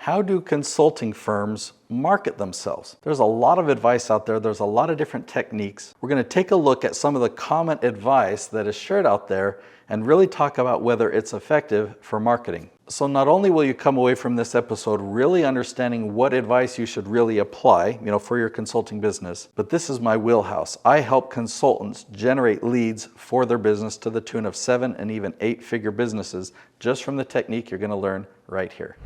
How do consulting firms market themselves? There's a lot of advice out there. There's a lot of different techniques. We're going to take a look at some of the common advice that is shared out there and really talk about whether it's effective for marketing. So not only will you come away from this episode really understanding what advice you should really apply, for your consulting business, but this is my wheelhouse. I help consultants generate leads for their business to the tune of 7 and even 8-figure businesses just from the technique you're going to learn right here.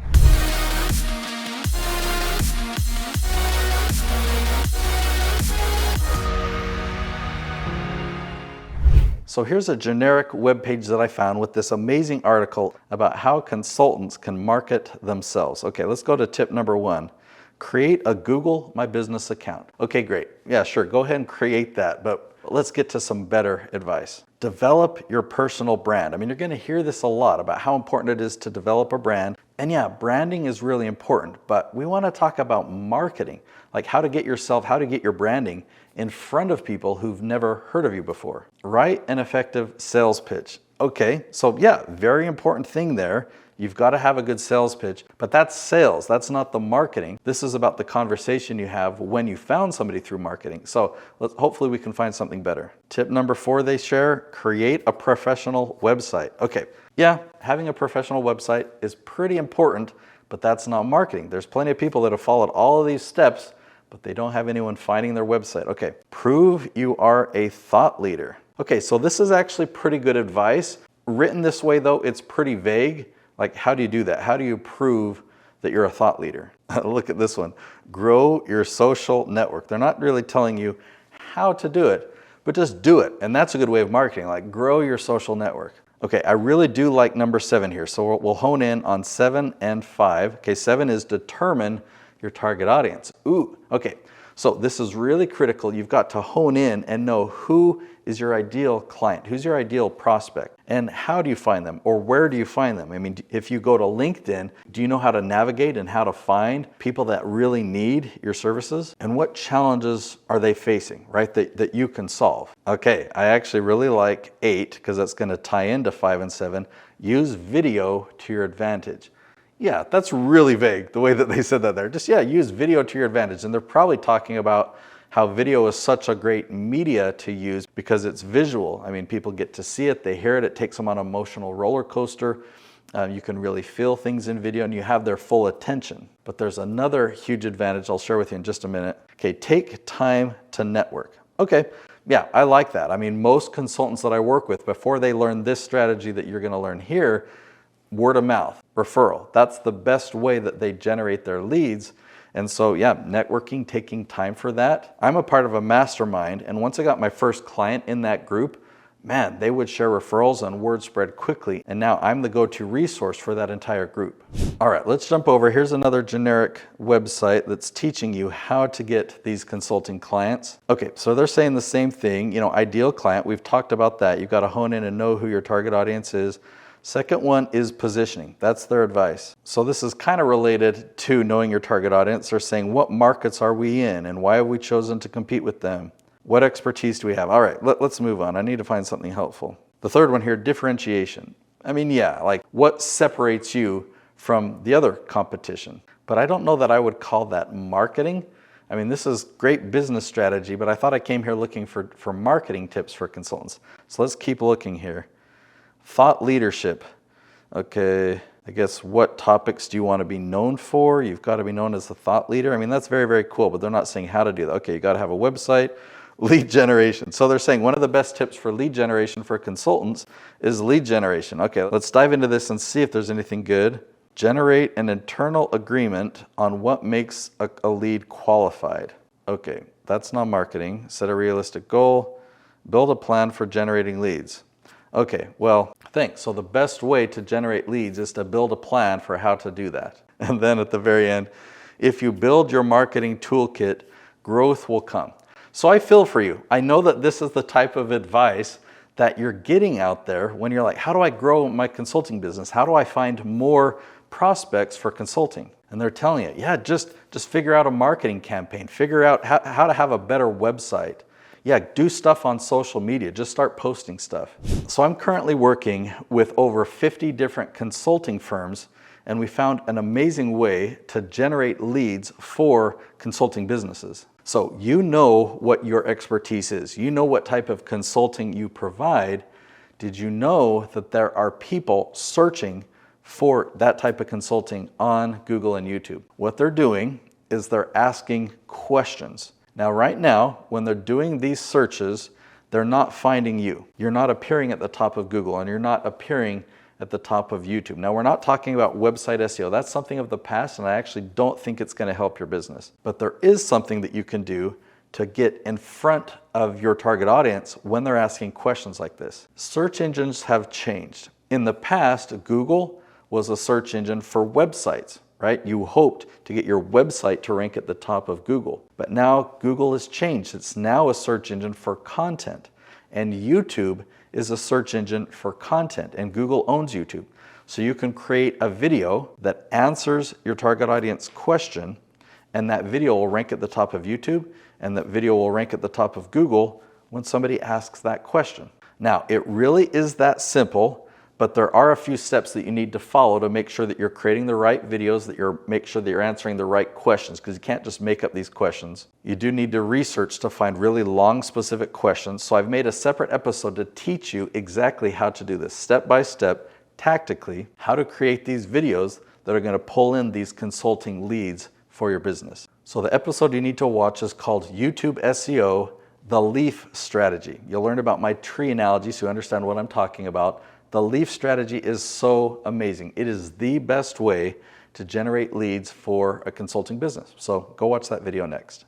So here's a generic web page that I found with this amazing article about how consultants can market themselves. Okay, let's go to tip number 1. Create a Google My Business account. Okay, great. Yeah, sure. Go ahead and create that, but let's get to some better advice. Develop your personal brand. You're going to hear this a lot about how important it is to develop a brand. And yeah, branding is really important, but we want to talk about marketing, like how to get your branding in front of people who've never heard of you before. Write an effective sales pitch. Okay, so yeah, very important thing there. You've got to have a good sales pitch, but that's sales. That's not the marketing. This is about the conversation you have when you found somebody through marketing. So hopefully we can find something better. Tip number 4 they share, create a professional website. Okay, yeah, having a professional website is pretty important, but that's not marketing. There's plenty of people that have followed all of these steps, but they don't have anyone finding their website. Okay, prove you are a thought leader. Okay, so this is actually pretty good advice. Written this way though, it's pretty vague. Like, how do you do that? How do you prove that you're a thought leader? Look at this one. Grow your social network. They're not really telling you how to do it, but just do it. And that's a good way of marketing, like grow your social network. Okay, I really do like number 7 here. So we'll hone in on 7 and 5. Okay, 7 is determine your target audience. Ooh, okay. So this is really critical. You've got to hone in and know who is your ideal client, who's your ideal prospect, and how do you find them, or where do you find them? If you go to LinkedIn, do you know how to navigate and how to find people that really need your services? And what challenges are they facing, right, that you can solve? Okay, I actually really like 8 because that's going to tie into 5 and 7. Use video to your advantage. Yeah, that's really vague, the way that they said that there. Just, yeah, use video to your advantage. And they're probably talking about how video is such a great media to use because it's visual. People get to see it, they hear it, it takes them on an emotional roller coaster. You can really feel things in video and you have their full attention. But there's another huge advantage I'll share with you in just a minute. Okay, take time to network. Okay, yeah, I like that. Most consultants that I work with, before they learn this strategy that you're gonna learn here, word of mouth, referral. That's the best way that they generate their leads. And so, yeah, networking, taking time for that. I'm a part of a mastermind, and once I got my first client in that group, man, they would share referrals and word spread quickly. And now I'm the go-to resource for that entire group. All right, let's jump over. Here's another generic website that's teaching you how to get these consulting clients. Okay, so they're saying the same thing, ideal client. We've talked about that. You've got to hone in and know who your target audience is. Second one is positioning. That's their advice. So this is kind of related to knowing your target audience. They're saying, what markets are we in and why have we chosen to compete with them? What expertise do we have? All right, let's move on. I need to find something helpful. The third one here, differentiation. Like what separates you from the other competition? But I don't know that I would call that marketing. This is great business strategy, but I thought I came here looking for marketing tips for consultants. So let's keep looking here. Thought leadership. Okay, I guess what topics do you want to be known for? You've got to be known as the thought leader. That's very, very cool, but they're not saying how to do that. Okay, you got to have a website, lead generation. So they're saying one of the best tips for lead generation for consultants is lead generation. Okay, let's dive into this and see if there's anything good. Generate an internal agreement on what makes a lead qualified. Okay, that's not marketing. Set a realistic goal. Build a plan for generating leads. Okay, well, thanks. So the best way to generate leads is to build a plan for how to do that. And then at the very end, if you build your marketing toolkit, growth will come. So I feel for you. I know that this is the type of advice that you're getting out there when you're like, how do I grow my consulting business? How do I find more prospects for consulting? And they're telling you, yeah, just figure out a marketing campaign. Figure out how to have a better website. Yeah, do stuff on social media. Just start posting stuff. So I'm currently working with over 50 different consulting firms, and we found an amazing way to generate leads for consulting businesses. So you know what your expertise is. You know what type of consulting you provide. Did you know that there are people searching for that type of consulting on Google and YouTube? What they're doing is they're asking questions. Now, right now, when they're doing these searches, they're not finding you. You're not appearing at the top of Google, and you're not appearing at the top of YouTube. Now, we're not talking about website SEO. That's something of the past, and I actually don't think it's going to help your business. But there is something that you can do to get in front of your target audience when they're asking questions like this. Search engines have changed. In the past, Google was a search engine for websites, right? You hoped to get your website to rank at the top of Google. But now Google has changed. It's now a search engine for content. And YouTube is a search engine for content, and Google owns YouTube. So you can create a video that answers your target audience question, and that video will rank at the top of YouTube, and that video will rank at the top of Google when somebody asks that question. Now, it really is that simple, but there are a few steps that you need to follow to make sure that you're creating the right videos, make sure that you're answering the right questions, because you can't just make up these questions. You do need to research to find really long, specific questions. So I've made a separate episode to teach you exactly how to do this, step by step, tactically, how to create these videos that are going to pull in these consulting leads for your business. So the episode you need to watch is called YouTube SEO, the Leaf Strategy. You'll learn about my tree analogy so you understand what I'm talking about. The leaf strategy is so amazing. It is the best way to generate leads for a consulting business. So go watch that video next.